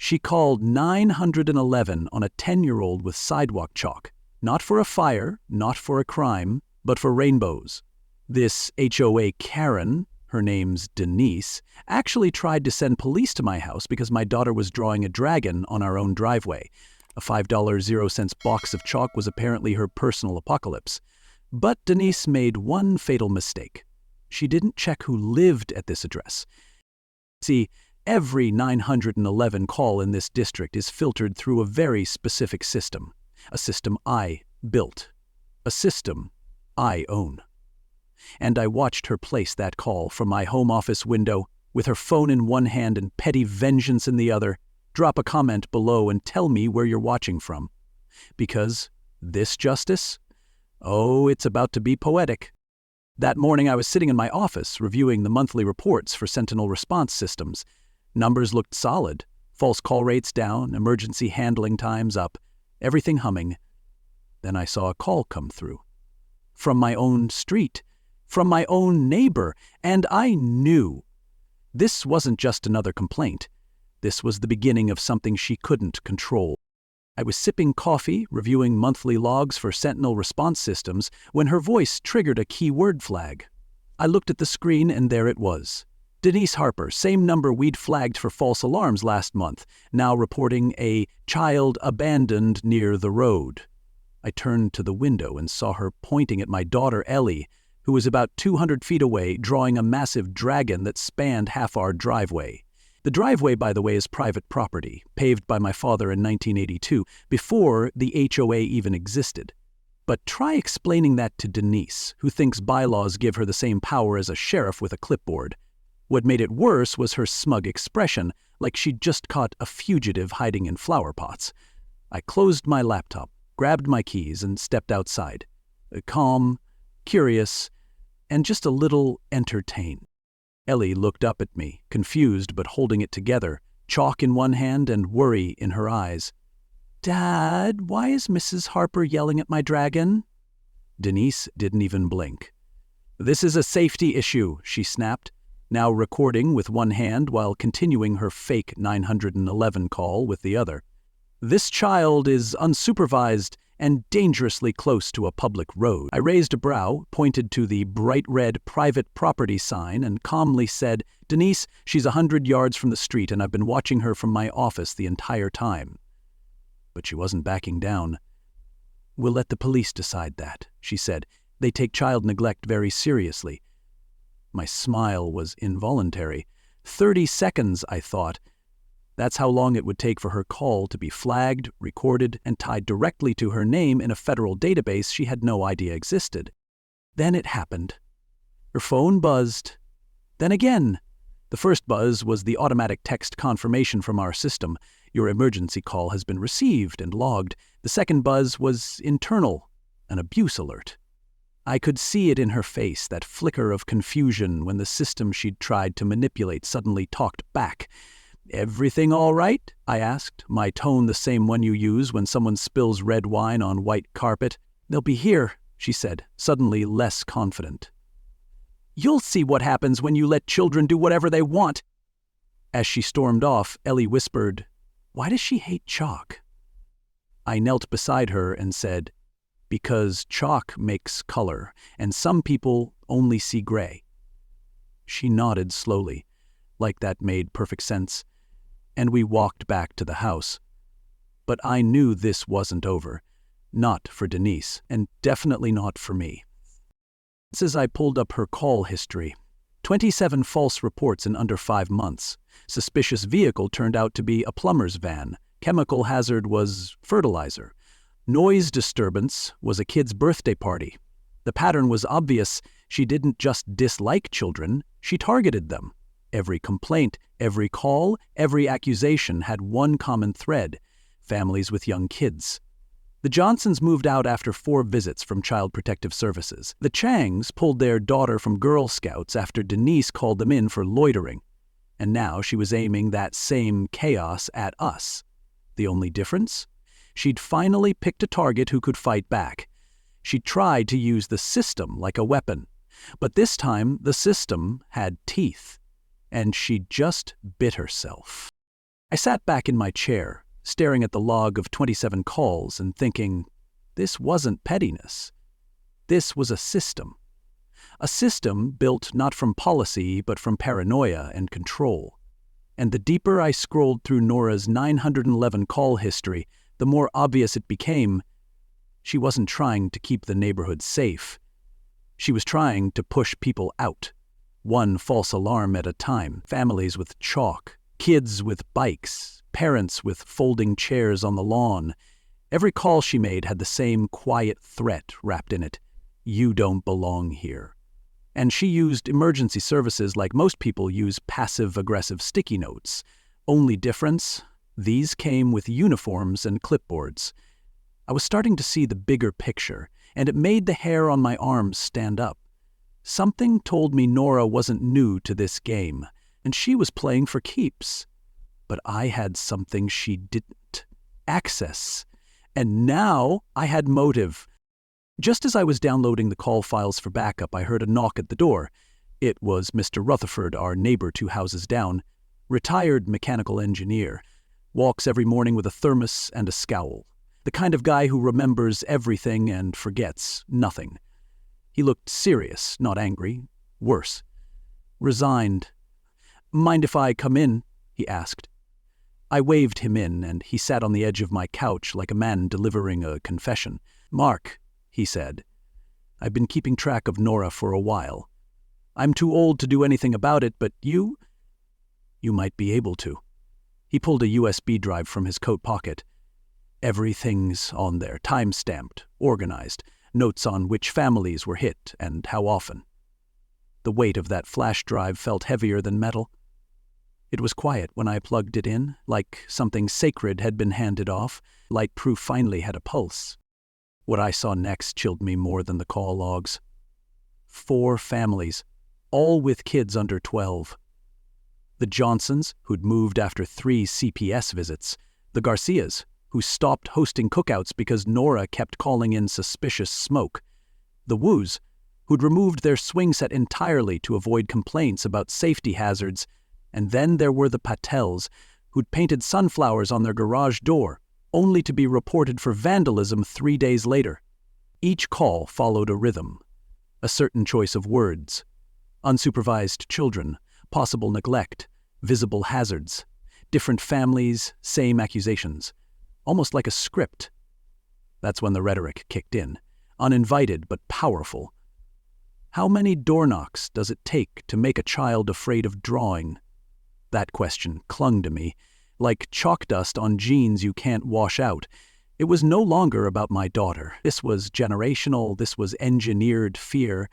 She called 911 on a 10-year-old with sidewalk chalk. Not for a fire, not for a crime, but for rainbows. This HOA Karen, her name's Denise, actually tried to send police to my house because my daughter was drawing a dragon on our own driveway. A $5.00 box of chalk was apparently her personal apocalypse. But Denise made one fatal mistake. She didn't check who lived at this address. See, every 911 call in this district is filtered through a very specific system. A system I built. A system I own. And I watched her place that call from my home office window, with her phone in one hand and petty vengeance in the other. Drop a comment below and tell me where you're watching from. Because this justice? Oh, it's about to be poetic. That morning I was sitting in my office reviewing the monthly reports for Sentinel response systems. Numbers looked solid. False call rates down, emergency handling times up, everything humming. Then I saw a call come through. From my own street. From my own neighbor. And I knew. This wasn't just another complaint. This was the beginning of something she couldn't control. I was sipping coffee, reviewing monthly logs for Sentinel response systems, when her voice triggered a keyword flag. I looked at the screen and there it was. Denise Harper, same number we'd flagged for false alarms last month, now reporting a child abandoned near the road. I turned to the window and saw her pointing at my daughter Ellie, who was about 200 feet away, drawing a massive dragon that spanned half our driveway. The driveway, by the way, is private property, paved by my father in 1982, before the HOA even existed. But try explaining that to Denise, who thinks bylaws give her the same power as a sheriff with a clipboard. What made it worse was her smug expression, like she'd just caught a fugitive hiding in flower pots. I closed my laptop, grabbed my keys, and stepped outside. Calm, curious, and just a little entertained. Ellie looked up at me, confused but holding it together, chalk in one hand and worry in her eyes. "Dad, why is Mrs. Harper yelling at my dragon?" Denise didn't even blink. "This is a safety issue," she snapped, now recording with one hand while continuing her fake 911 call with the other. "This child is unsupervised and dangerously close to a public road." I raised a brow, pointed to the bright red private property sign, and calmly said, "Denise, she's 100 yards from the street and I've been watching her from my office the entire time." But she wasn't backing down. "We'll let the police decide that," she said. "They take child neglect very seriously." My smile was involuntary. 30 seconds, I thought. That's how long it would take for her call to be flagged, recorded, and tied directly to her name in a federal database she had no idea existed. Then it happened. Her phone buzzed. Then again. The first buzz was the automatic text confirmation from our system. "Your emergency call has been received and logged." The second buzz was internal, an abuse alert. I could see it in her face, that flicker of confusion when the system she'd tried to manipulate suddenly talked back. "Everything all right?" I asked, my tone the same one you use when someone spills red wine on white carpet. "They'll be here," she said, suddenly less confident. "You'll see what happens when you let children do whatever they want." As she stormed off, Ellie whispered, "Why does she hate chalk?" I knelt beside her and said, "Because chalk makes color, and some people only see gray." She nodded slowly, like that made perfect sense, and we walked back to the house. But I knew this wasn't over. Not for Denise, and definitely not for me. As I pulled up her call history, 27 false reports in under 5 months. Suspicious vehicle turned out to be a plumber's van. Chemical hazard was fertilizer. Noise disturbance was a kid's birthday party. The pattern was obvious. She didn't just dislike children, she targeted them. Every complaint, every call, every accusation had one common thread: families with young kids. The Johnsons moved out after 4 visits from Child Protective Services. The Changs pulled their daughter from Girl Scouts after Denise called them in for loitering. And now she was aiming that same chaos at us. The only difference? She'd finally picked a target who could fight back. She tried to use the system like a weapon. But this time, the system had teeth. And she just bit herself. I sat back in my chair, staring at the log of 27 calls and thinking, this wasn't pettiness. This was a system. A system built not from policy but from paranoia and control. And the deeper I scrolled through Nora's 911 call history, the more obvious it became. She wasn't trying to keep the neighborhood safe. She was trying to push people out, one false alarm at a time. Families with chalk, kids with bikes, parents with folding chairs on the lawn. Every call she made had the same quiet threat wrapped in it. You don't belong here. And she used emergency services like most people use passive-aggressive sticky notes. Only difference? These came with uniforms and clipboards. I was starting to see the bigger picture, and it made the hair on my arms stand up. Something told me Nora wasn't new to this game, and she was playing for keeps. But I had something she didn't. Access. And now I had motive. Just as I was downloading the call files for backup, I heard a knock at the door. It was Mr. Rutherford, our neighbor 2 houses down, retired mechanical engineer, walks every morning with a thermos and a scowl. The kind of guy who remembers everything and forgets nothing. He looked serious, not angry. Worse. Resigned. "Mind if I come in?" he asked. I waved him in, and he sat on the edge of my couch like a man delivering a confession. "Mark," he said, "I've been keeping track of Nora for a while. I'm too old to do anything about it, but you might be able to." He pulled a USB drive from his coat pocket. Everything's on there, time-stamped, organized, notes on which families were hit and how often. The weight of that flash drive felt heavier than metal. It was quiet when I plugged it in, like something sacred had been handed off, like proof finally had a pulse. What I saw next chilled me more than the call logs. 4 families, all with kids under 12. The Johnsons, who'd moved after 3 CPS visits. The Garcias, who stopped hosting cookouts because Nora kept calling in suspicious smoke. The Woos, who'd removed their swing set entirely to avoid complaints about safety hazards. And then there were the Patels, who'd painted sunflowers on their garage door, only to be reported for vandalism 3 days later. Each call followed a rhythm, a certain choice of words. Unsupervised children, possible neglect, visible hazards, different families, same accusations. Almost like a script. That's when the rhetoric kicked in, uninvited but powerful. How many door knocks does it take to make a child afraid of drawing? That question clung to me, like chalk dust on jeans you can't wash out. It was no longer about my daughter. This was generational, this was engineered fear.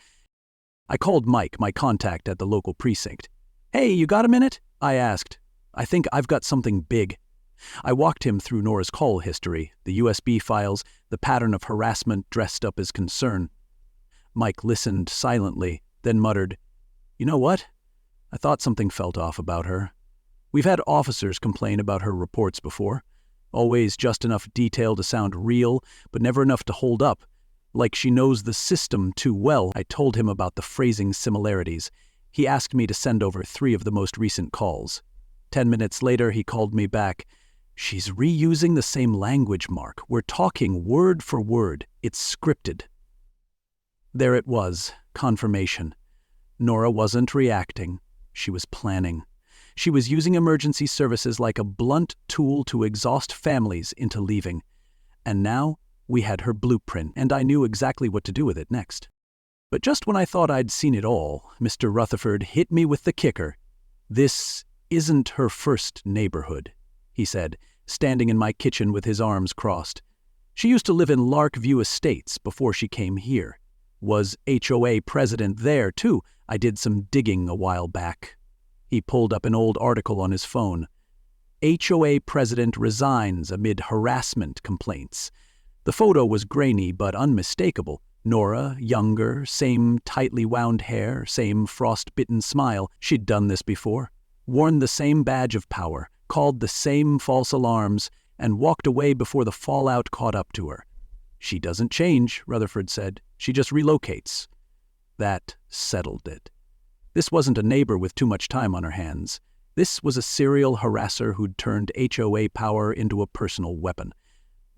I called Mike, my contact at the local precinct. "Hey, you got a minute?" I asked. "I think I've got something big." I walked him through Nora's call history, the USB files, the pattern of harassment dressed up as concern. Mike listened silently, then muttered, "You know what? I thought something felt off about her. We've had officers complain about her reports before. Always just enough detail to sound real, but never enough to hold up. Like she knows the system too well." I told him about the phrasing similarities. He asked me to send over 3 of the most recent calls. 10 minutes later, he called me back. "She's reusing the same language, Mark. We're talking word for word. It's scripted." There it was, confirmation. Nora wasn't reacting. She was planning. She was using emergency services like a blunt tool to exhaust families into leaving. And now we had her blueprint, and I knew exactly what to do with it next. But just when I thought I'd seen it all, Mr. Rutherford hit me with the kicker. "This isn't her first neighborhood," he said, standing in my kitchen with his arms crossed. "She used to live in Larkview Estates before she came here. Was HOA president there, too. I did some digging a while back." He pulled up an old article on his phone. "HOA president resigns amid harassment complaints." The photo was grainy but unmistakable. Nora, younger, same tightly wound hair, same frost-bitten smile. She'd done this before. Worn the same badge of power, called the same false alarms, and walked away before the fallout caught up to her. "She doesn't change," Rutherford said. "She just relocates." That settled it. This wasn't a neighbor with too much time on her hands. This was a serial harasser who'd turned HOA power into a personal weapon.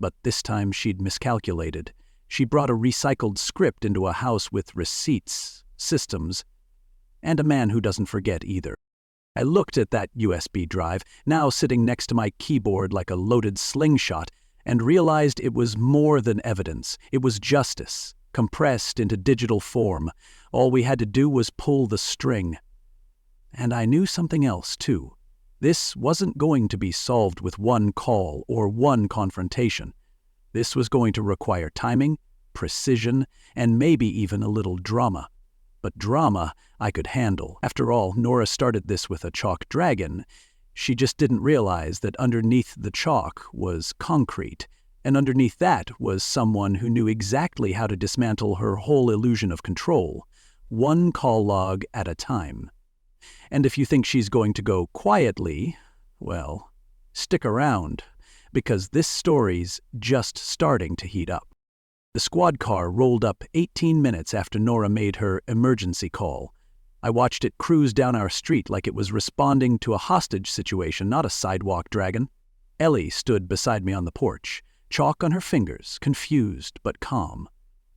But this time she'd miscalculated. She brought a recycled script into a house with receipts, systems, and a man who doesn't forget either. I looked at that USB drive, now sitting next to my keyboard like a loaded slingshot, and realized it was more than evidence. It was justice, compressed into digital form. All we had to do was pull the string. And I knew something else, too. This wasn't going to be solved with one call or one confrontation. This was going to require timing, precision, and maybe even a little drama. But drama I could handle. After all, Nora started this with a chalk dragon. She just didn't realize that underneath the chalk was concrete, and underneath that was someone who knew exactly how to dismantle her whole illusion of control, one call log at a time. And if you think she's going to go quietly, well, stick around, because this story's just starting to heat up. The squad car rolled up 18 minutes after Nora made her emergency call. I watched it cruise down our street like it was responding to a hostage situation, not a sidewalk dragon. Ellie stood beside me on the porch, chalk on her fingers, confused but calm.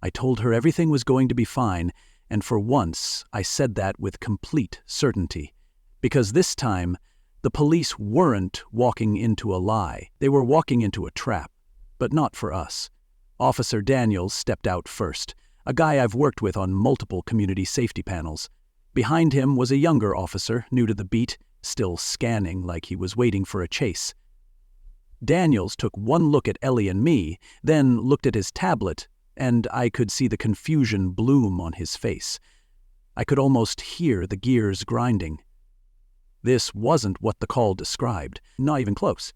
I told her everything was going to be fine, and for once I said that with complete certainty. Because this time, the police weren't walking into a lie. They were walking into a trap, but not for us. Officer Daniels stepped out first, a guy I've worked with on multiple community safety panels. Behind him was a younger officer, new to the beat, still scanning like he was waiting for a chase. Daniels took one look at Ellie and me, then looked at his tablet, and I could see the confusion bloom on his face. I could almost hear the gears grinding. This wasn't what the call described, not even close.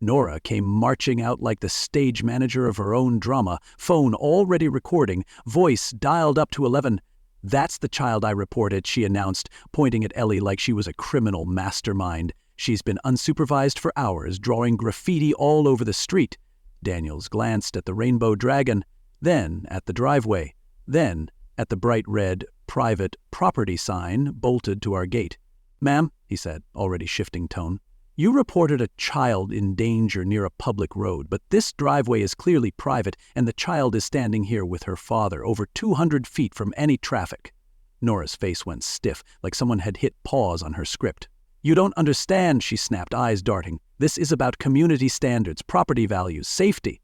Nora came marching out like the stage manager of her own drama, phone already recording, voice dialed up to 11. "That's the child I reported," she announced, pointing at Ellie like she was a criminal mastermind. "She's been unsupervised for hours, drawing graffiti all over the street." Daniels glanced at the rainbow dragon, then at the driveway, then at the bright red private property sign bolted to our gate. "Ma'am," he said, already shifting tone, "you reported a child in danger near a public road, but this driveway is clearly private, and the child is standing here with her father, over 200 feet from any traffic." Nora's face went stiff, like someone had hit pause on her script. "You don't understand," she snapped, eyes darting. "This is about community standards, property values, safety."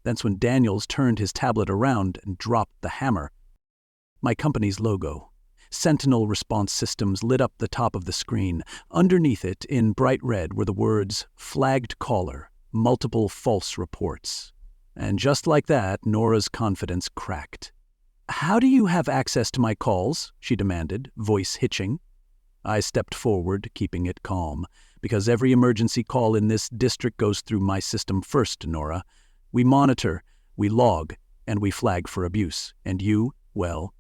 That's when Daniels turned his tablet around and dropped the hammer. My company's logo, Sentinel Response Systems, lit up the top of the screen. Underneath it, in bright red, were the words, "Flagged caller, multiple false reports." And just like that, Nora's confidence cracked. "How do you have access to my calls?" she demanded, voice hitching. I stepped forward, keeping it calm, because every emergency call in this district goes through my system first, Nora. We monitor, we log, and we flag for abuse. And you, well,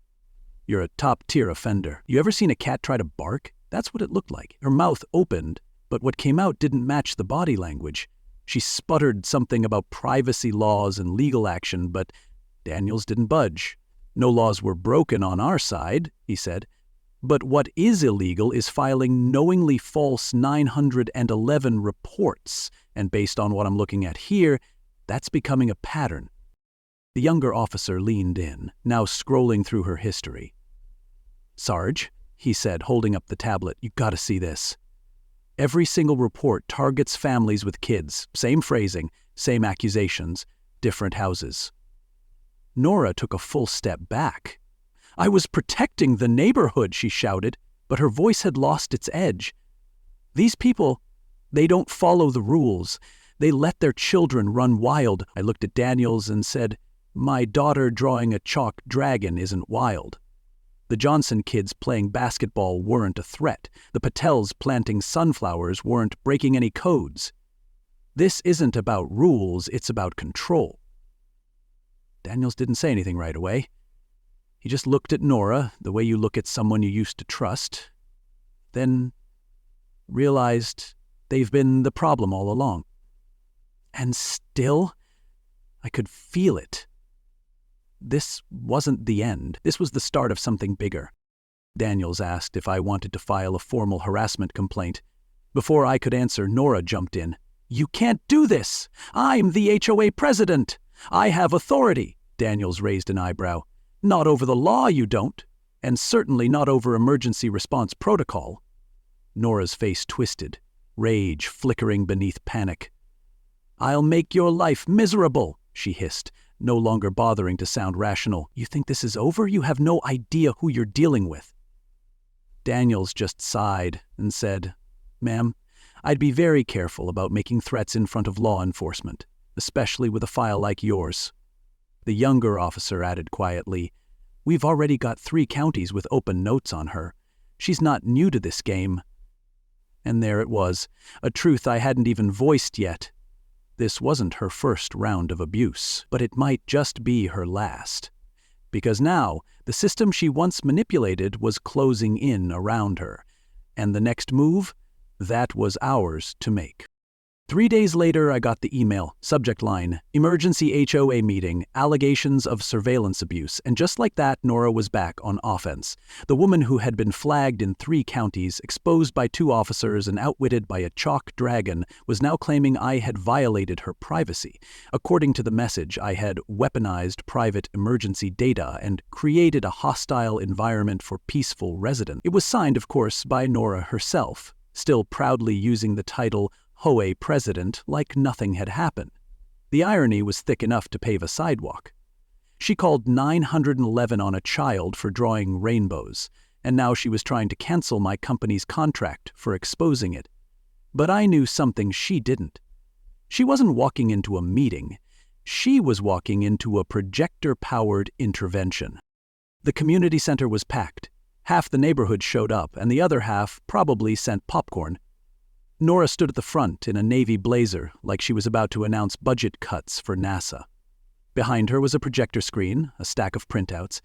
you're a top-tier offender. You ever seen a cat try to bark? That's what it looked like. Her mouth opened, but what came out didn't match the body language. She sputtered something about privacy laws and legal action, but Daniels didn't budge. "No laws were broken on our side," he said. "But what is illegal is filing knowingly false 911 reports, and based on what I'm looking at here, that's becoming a pattern." The younger officer leaned in, now scrolling through her history. "Sarge," he said, holding up the tablet, "you gotta see this. Every single report targets families with kids, same phrasing, same accusations, different houses." Nora took a full step back. "I was protecting the neighborhood," she shouted, but her voice had lost its edge. "These people, they don't follow the rules. They let their children run wild." I looked at Daniels and said, "My daughter drawing a chalk dragon isn't wild. The Johnson kids playing basketball weren't a threat. The Patels planting sunflowers weren't breaking any codes. This isn't about rules, it's about control." Daniels didn't say anything right away. He just looked at Nora the way you look at someone you used to trust, then realized they've been the problem all along. And still, I could feel it. This wasn't the end. This was the start of something bigger. Daniels asked if I wanted to file a formal harassment complaint. Before I could answer, Nora jumped in. "You can't do this! I'm the HOA president! I have authority!" Daniels raised an eyebrow. "Not over the law, you don't. And certainly not over emergency response protocol." Nora's face twisted, rage flickering beneath panic. "I'll make your life miserable," she hissed, no longer bothering to sound rational. "You think this is over? You have no idea who you're dealing with." Daniels just sighed and said, "Ma'am, I'd be very careful about making threats in front of law enforcement, especially with a file like yours." The younger officer added quietly, "We've already got 3 counties with open notes on her. She's not new to this game." And there it was, a truth I hadn't even voiced yet. This wasn't her first round of abuse, but it might just be her last. Because now, the system she once manipulated was closing in around her. And the next move? That was ours to make. 3 days later, I got the email, subject line, "Emergency HOA meeting, allegations of surveillance abuse," and just like that, Nora was back on offense. The woman who had been flagged in 3 counties, exposed by 2 officers, and outwitted by a chalk dragon, was now claiming I had violated her privacy. According to the message, I had weaponized private emergency data and created a hostile environment for peaceful residents. It was signed, of course, by Nora herself, still proudly using the title HOA president like nothing had happened. The irony was thick enough to pave a sidewalk. She called 911 on a child for drawing rainbows, and now she was trying to cancel my company's contract for exposing it. But I knew something she didn't. She wasn't walking into a meeting. She was walking into a projector-powered intervention. The community center was packed. Half the neighborhood showed up, and the other half probably sent popcorn. Nora stood at the front in a navy blazer, like she was about to announce budget cuts for NASA. Behind her was a projector screen, a stack of printouts,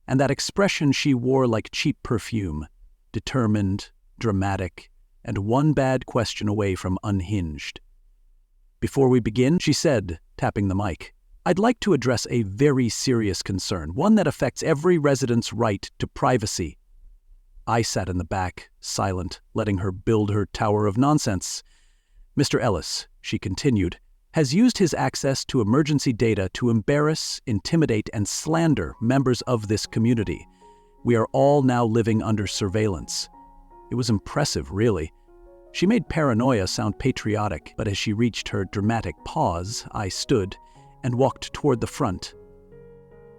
and that expression she wore like cheap perfume, determined, dramatic, and one bad question away from unhinged. "Before we begin," she said, tapping the mic, "I'd like to address a very serious concern, one that affects every resident's right to privacy." I sat in the back, silent, letting her build her tower of nonsense. "Mr. Ellis," she continued, "has used his access to emergency data to embarrass, intimidate, and slander members of this community. We are all now living under surveillance." It was impressive, really. She made paranoia sound patriotic, but as she reached her dramatic pause, I stood and walked toward the front.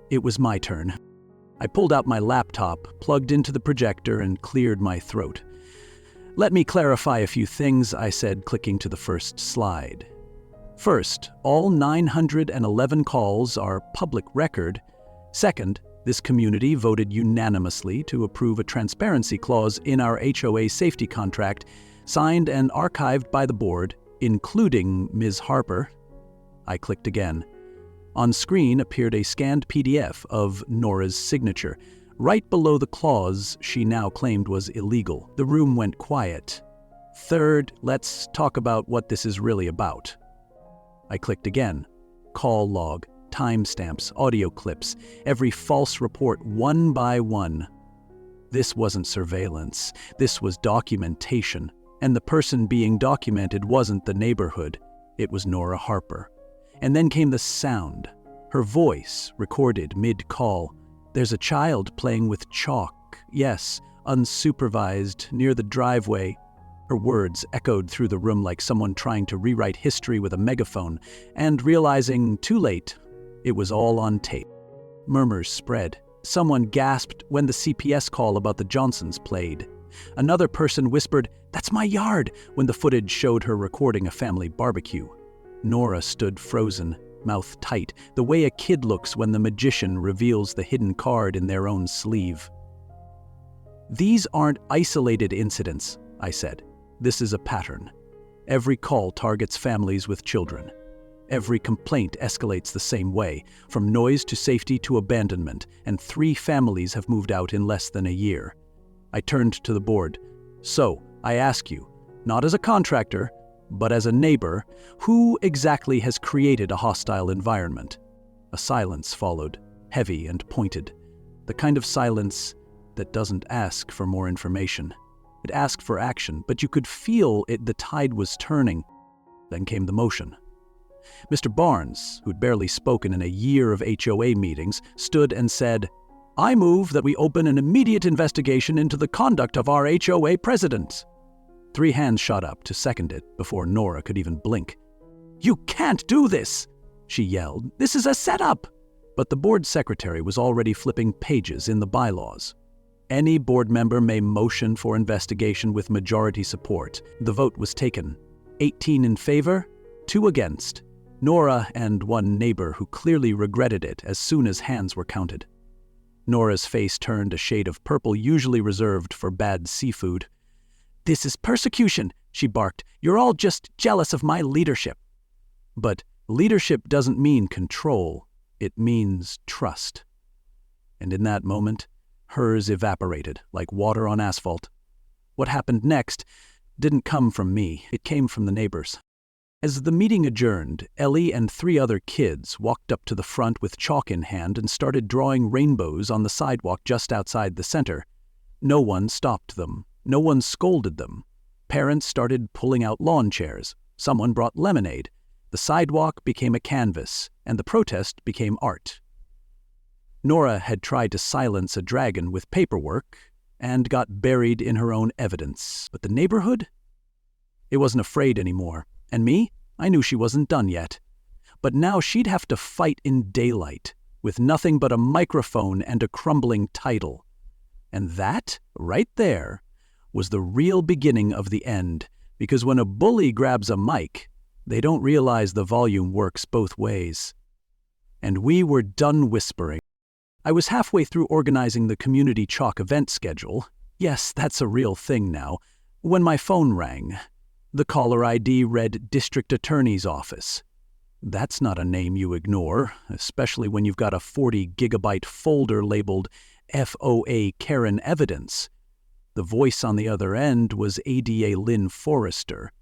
It was my turn. I pulled out my laptop, plugged into the projector, and cleared my throat. "Let me clarify a few things," I said, clicking to the first slide. "First, all 911 calls are public record. Second, this community voted unanimously to approve a transparency clause in our HOA safety contract, signed and archived by the board, including Ms. Harper." I clicked again. On screen appeared a scanned PDF of Nora's signature, right below the clause she now claimed was illegal. The room went quiet. "Third, let's talk about what this is really about." I clicked again. Call log, timestamps, audio clips, every false report one by one. This wasn't surveillance. This was documentation. And the person being documented wasn't the neighborhood. It was Nora Harper. And then came the sound. Her voice, recorded mid-call. "There's a child playing with chalk. Yes, unsupervised, near the driveway." Her words echoed through the room like someone trying to rewrite history with a megaphone, and realizing, too late, it was all on tape. Murmurs spread. Someone gasped when the CPS call about the Johnsons played. Another person whispered, "That's my yard," when the footage showed her recording a family barbecue. Nora stood frozen, mouth tight, the way a kid looks when the magician reveals the hidden card in their own sleeve. "These aren't isolated incidents," I said. "This is a pattern. Every call targets families with children. Every complaint escalates the same way, from noise to safety to abandonment, and 3 families have moved out in less than a year." I turned to the board. "So, I ask you, not as a contractor, but as a neighbor, who exactly has created a hostile environment?" A silence followed, heavy and pointed, the kind of silence that doesn't ask for more information. It asked for action, but you could feel the tide was turning. Then came the motion. Mr. Barnes, who'd barely spoken in a year of HOA meetings, stood and said, "I move that we open an immediate investigation into the conduct of our HOA president." 3 hands shot up to second it before Nora could even blink. "You can't do this!" she yelled. "This is a setup!" But the board secretary was already flipping pages in the bylaws. Any board member may motion for investigation with majority support. The vote was taken. 18 in favor, 2 against. Nora and one neighbor who clearly regretted it as soon as hands were counted. Nora's face turned a shade of purple usually reserved for bad seafood. "This is persecution," she barked. "You're all just jealous of my leadership." But leadership doesn't mean control. It means trust. And in that moment, hers evaporated like water on asphalt. What happened next didn't come from me. It came from the neighbors. As the meeting adjourned, Ellie and 3 other kids walked up to the front with chalk in hand and started drawing rainbows on the sidewalk just outside the center. No one stopped them. No one scolded them. Parents started pulling out lawn chairs. Someone brought lemonade. The sidewalk became a canvas, and the protest became art. Nora had tried to silence a dragon with paperwork and got buried in her own evidence. But the neighborhood? It wasn't afraid anymore. And me? I knew she wasn't done yet. But now she'd have to fight in daylight, with nothing but a microphone and a crumbling title. And that, right there, was the real beginning of the end, because when a bully grabs a mic, they don't realize the volume works both ways. And we were done whispering. I was halfway through organizing the community chalk event schedule. Yes, that's a real thing now. When my phone rang. The caller ID read District Attorney's Office. That's not a name you ignore, especially when you've got a 40-gigabyte folder labeled HOA Karen Evidence. The voice on the other end was ADA Lynn Forrester.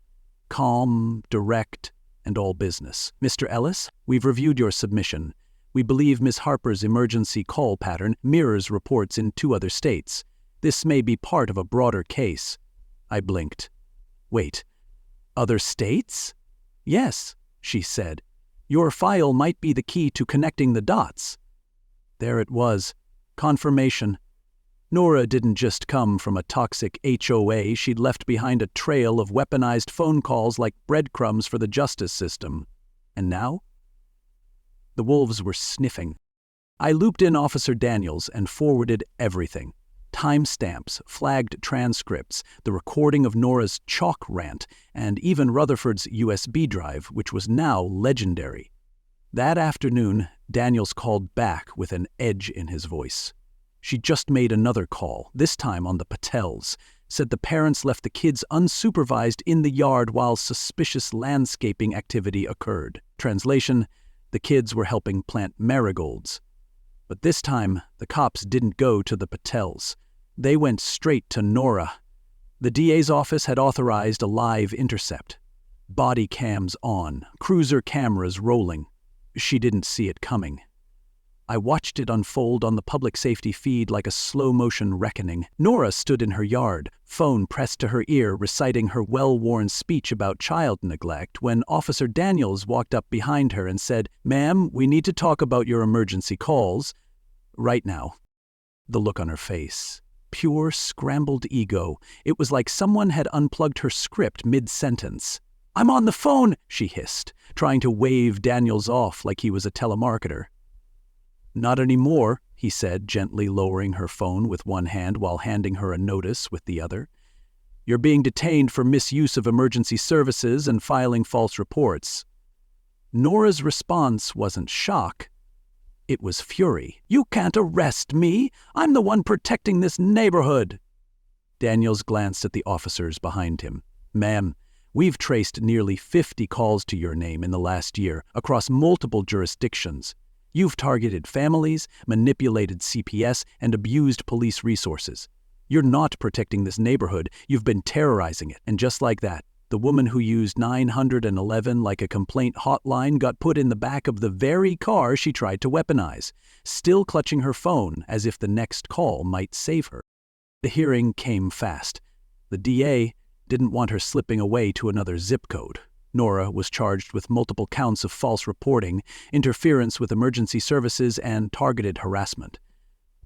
Calm, direct, and all business. "Mr. Ellis, we've reviewed your submission. We believe Ms. Harper's emergency call pattern mirrors reports in 2 other states. This may be part of a broader case." I blinked. "Wait, other states?" "Yes," she said. "Your file might be the key to connecting the dots." There it was. Confirmation. Nora didn't just come from a toxic HOA, she'd left behind a trail of weaponized phone calls like breadcrumbs for the justice system. And now? The wolves were sniffing. I looped in Officer Daniels and forwarded everything. Timestamps, flagged transcripts, the recording of Nora's chalk rant, and even Rutherford's USB drive, which was now legendary. That afternoon, Daniels called back with an edge in his voice. She just made another call, this time on the Patels, said the parents left the kids unsupervised in the yard while suspicious landscaping activity occurred. Translation, the kids were helping plant marigolds. But this time, the cops didn't go to the Patels. They went straight to Nora. The DA's office had authorized a live intercept. Body cams on, cruiser cameras rolling. She didn't see it coming. I watched it unfold on the public safety feed like a slow-motion reckoning. Nora stood in her yard, phone pressed to her ear, reciting her well-worn speech about child neglect when Officer Daniels walked up behind her and said, "Ma'am, we need to talk about your emergency calls. Right now." The look on her face. Pure, scrambled ego. It was like someone had unplugged her script mid-sentence. "I'm on the phone," she hissed, trying to wave Daniels off like he was a telemarketer. "Not anymore," he said, gently lowering her phone with one hand while handing her a notice with the other. "You're being detained for misuse of emergency services and filing false reports." Nora's response wasn't shock. It was fury. "You can't arrest me! I'm the one protecting this neighborhood!" Daniels glanced at the officers behind him. "Ma'am, we've traced nearly 50 calls to your name in the last year across multiple jurisdictions. You've targeted families, manipulated CPS, and abused police resources. You're not protecting this neighborhood, you've been terrorizing it." And just like that, the woman who used 911 like a complaint hotline got put in the back of the very car she tried to weaponize, still clutching her phone as if the next call might save her. The hearing came fast. The DA didn't want her slipping away to another zip code. Nora was charged with multiple counts of false reporting, interference with emergency services, and targeted harassment.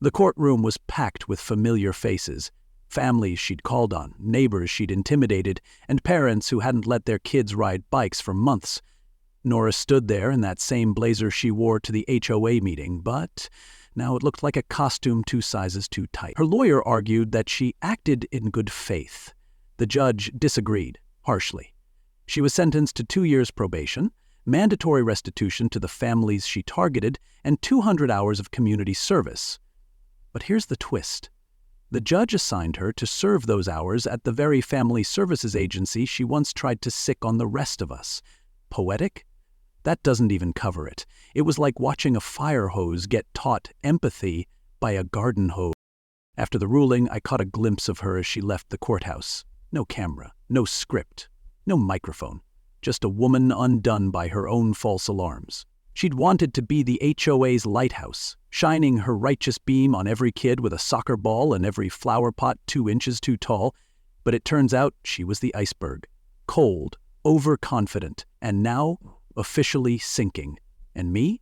The courtroom was packed with familiar faces, families she'd called on, neighbors she'd intimidated, and parents who hadn't let their kids ride bikes for months. Nora stood there in that same blazer she wore to the HOA meeting, but now it looked like a costume 2 sizes too tight. Her lawyer argued that she acted in good faith. The judge disagreed, harshly. She was sentenced to 2 years probation, mandatory restitution to the families she targeted, and 200 hours of community service. But here's the twist. The judge assigned her to serve those hours at the very family services agency she once tried to sick on the rest of us. Poetic? That doesn't even cover it. It was like watching a fire hose get taught empathy by a garden hose. After the ruling, I caught a glimpse of her as she left the courthouse. No camera, no script, no microphone. Just a woman undone by her own false alarms. She'd wanted to be the HOA's lighthouse, shining her righteous beam on every kid with a soccer ball and every flower pot 2 inches too tall. But it turns out she was the iceberg. Cold, overconfident, and now officially sinking. And me?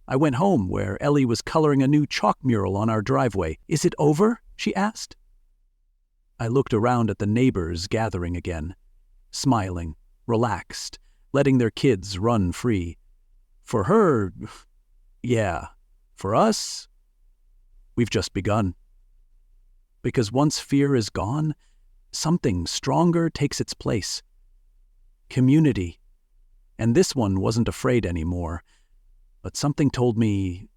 I went home where Ellie was coloring a new chalk mural on our driveway. "Is it over?" she asked. I looked around at the neighbors gathering again, smiling, relaxed, letting their kids run free. For her, yeah. For us, we've just begun. Because once fear is gone, something stronger takes its place. Community. And this one wasn't afraid anymore. But something told me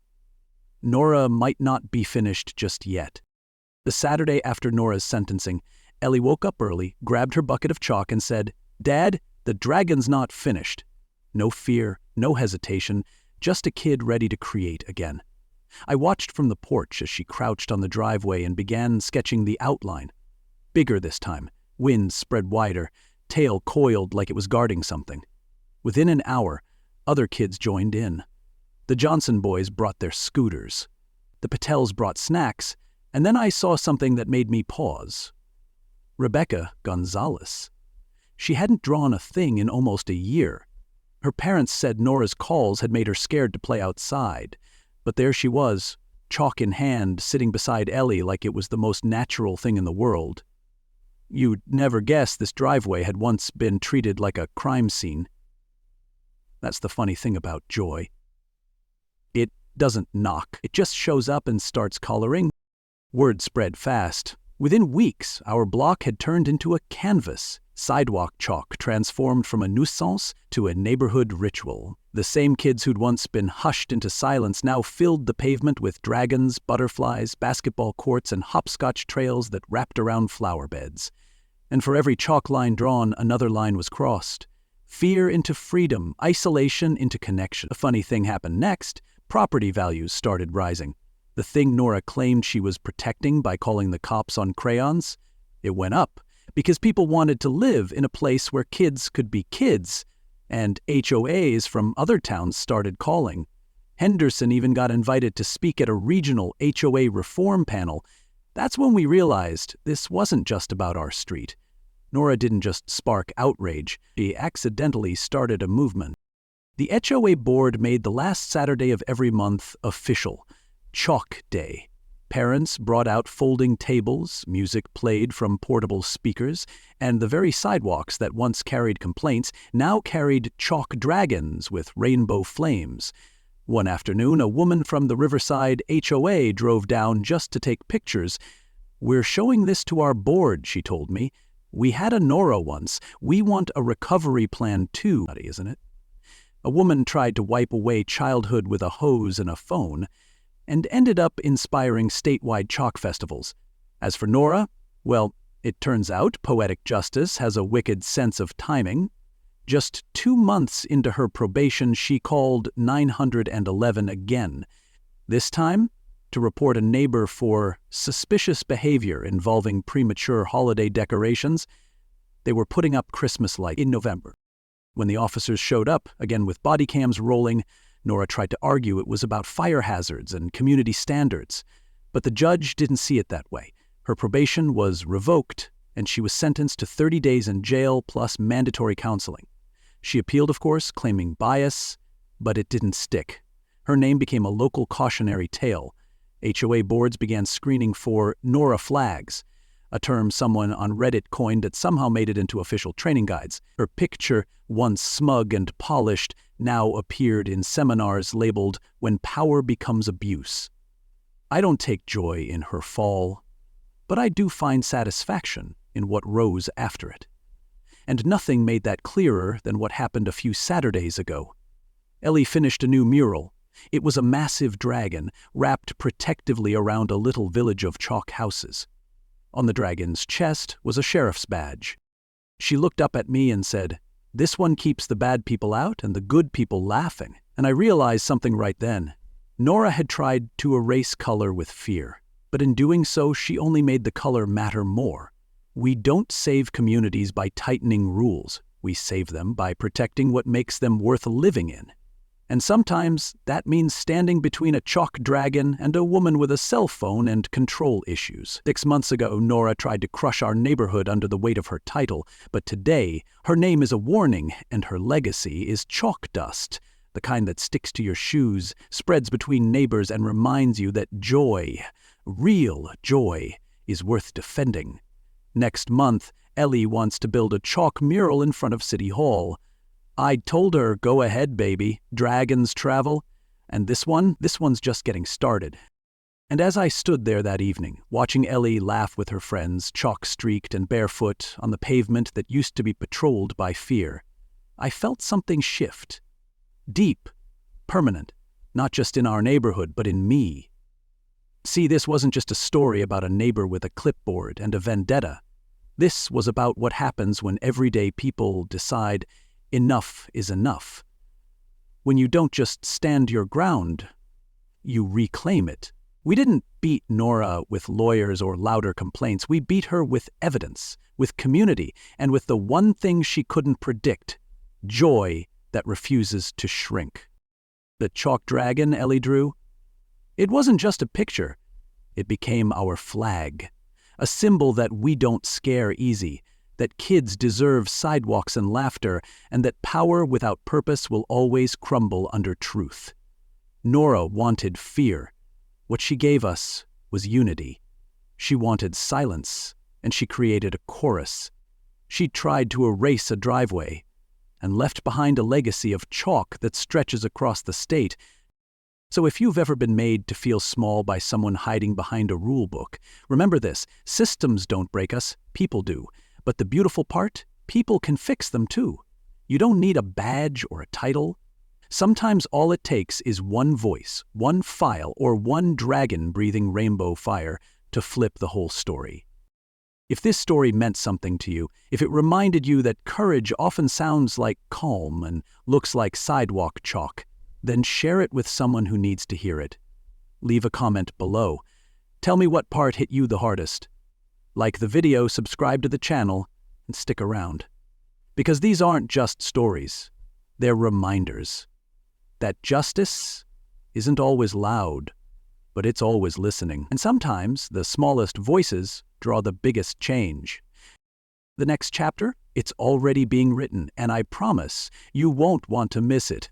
Nora might not be finished just yet. The Saturday after Nora's sentencing, Ellie woke up early, grabbed her bucket of chalk and said, "Dad, the dragon's not finished." No fear, no hesitation, just a kid ready to create again. I watched from the porch as she crouched on the driveway and began sketching the outline. Bigger this time, wings spread wider, tail coiled like it was guarding something. Within an hour, other kids joined in. The Johnson boys brought their scooters. The Patels brought snacks, and then I saw something that made me pause. Rebecca Gonzalez. She hadn't drawn a thing in almost a year. Her parents said Nora's calls had made her scared to play outside, but there she was, chalk in hand, sitting beside Ellie like it was the most natural thing in the world. You'd never guess this driveway had once been treated like a crime scene. That's the funny thing about joy. It doesn't knock. It just shows up and starts coloring. Word spread fast. Within weeks, our block had turned into a canvas. Sidewalk chalk transformed from a nuisance to a neighborhood ritual. The same kids who'd once been hushed into silence now filled the pavement with dragons, butterflies, basketball courts, and hopscotch trails that wrapped around flower beds. And for every chalk line drawn, another line was crossed. Fear into freedom, isolation into connection. A funny thing happened next. Property values started rising. The thing Nora claimed she was protecting by calling the cops on crayons, it went up because people wanted to live in a place where kids could be kids, and HOAs from other towns started calling. Henderson even got invited to speak at a regional HOA reform panel. That's when we realized this wasn't just about our street. Nora didn't just spark outrage, she accidentally started a movement. The HOA board made the last Saturday of every month official, Chalk Day. Parents brought out folding tables, music played from portable speakers, and the very sidewalks that once carried complaints now carried chalk dragons with rainbow flames. One afternoon, a woman from the Riverside HOA drove down just to take pictures. "We're showing this to our board," she told me. "We had a Nora once. We want a recovery plan too," isn't it? A woman tried to wipe away childhood with a hose and a phone, and ended up inspiring statewide chalk festivals. As for Nora, well, it turns out poetic justice has a wicked sense of timing. Just 2 months into her probation, she called 911 again. This time, to report a neighbor for suspicious behavior involving premature holiday decorations. They were putting up Christmas lights in November. When the officers showed up, again with body cams rolling, Nora tried to argue it was about fire hazards and community standards. But the judge didn't see it that way. Her probation was revoked, and she was sentenced to 30 days in jail plus mandatory counseling. She appealed, of course, claiming bias, but it didn't stick. Her name became a local cautionary tale. HOA boards began screening for Nora flags, a term someone on Reddit coined that somehow made it into official training guides. Her picture, once smug and polished, now appeared in seminars labeled "When Power Becomes Abuse." I don't take joy in her fall, but I do find satisfaction in what rose after it. And nothing made that clearer than what happened a few Saturdays ago. Ellie finished a new mural. It was a massive dragon wrapped protectively around a little village of chalk houses. On the dragon's chest was a sheriff's badge. She looked up at me and said, "This one keeps the bad people out and the good people laughing." And I realized something right then. Nora had tried to erase color with fear, but in doing so, she only made the color matter more. We don't save communities by tightening rules. We save them by protecting what makes them worth living in. And sometimes that means standing between a chalk dragon and a woman with a cell phone and control issues. 6 months ago, Nora tried to crush our neighborhood under the weight of her title, but today, her name is a warning and her legacy is chalk dust, the kind that sticks to your shoes, spreads between neighbors, and reminds you that joy, real joy, is worth defending. Next month, Ellie wants to build a chalk mural in front of City Hall. I told her, "Go ahead, baby, dragons travel." And this one's just getting started. And as I stood there that evening, watching Ellie laugh with her friends, chalk-streaked and barefoot, on the pavement that used to be patrolled by fear, I felt something shift. Deep, permanent, not just in our neighborhood, but in me. See, this wasn't just a story about a neighbor with a clipboard and a vendetta. This was about what happens when everyday people decide enough is enough. When you don't just stand your ground, you reclaim it. We didn't beat Nora with lawyers or louder complaints. We beat her with evidence, with community, and with the one thing she couldn't predict: joy that refuses to shrink. The chalk dragon Ellie drew? It wasn't just a picture. It became our flag, a symbol that we don't scare easy, that kids deserve sidewalks and laughter, and that power without purpose will always crumble under truth. Nora wanted fear. What she gave us was unity. She wanted silence, and she created a chorus. She tried to erase a driveway, and left behind a legacy of chalk that stretches across the state. So if you've ever been made to feel small by someone hiding behind a rule book, remember this: systems don't break us, people do. But the beautiful part? People can fix them too. You don't need a badge or a title. Sometimes all it takes is one voice, one file, or one dragon breathing rainbow fire to flip the whole story. If this story meant something to you, if it reminded you that courage often sounds like calm and looks like sidewalk chalk, then share it with someone who needs to hear it. Leave a comment below. Tell me what part hit you the hardest. Like the video, subscribe to the channel, and stick around. Because these aren't just stories. They're reminders that justice isn't always loud, but it's always listening. And sometimes the smallest voices draw the biggest change. The next chapter, it's already being written, and I promise you won't want to miss it.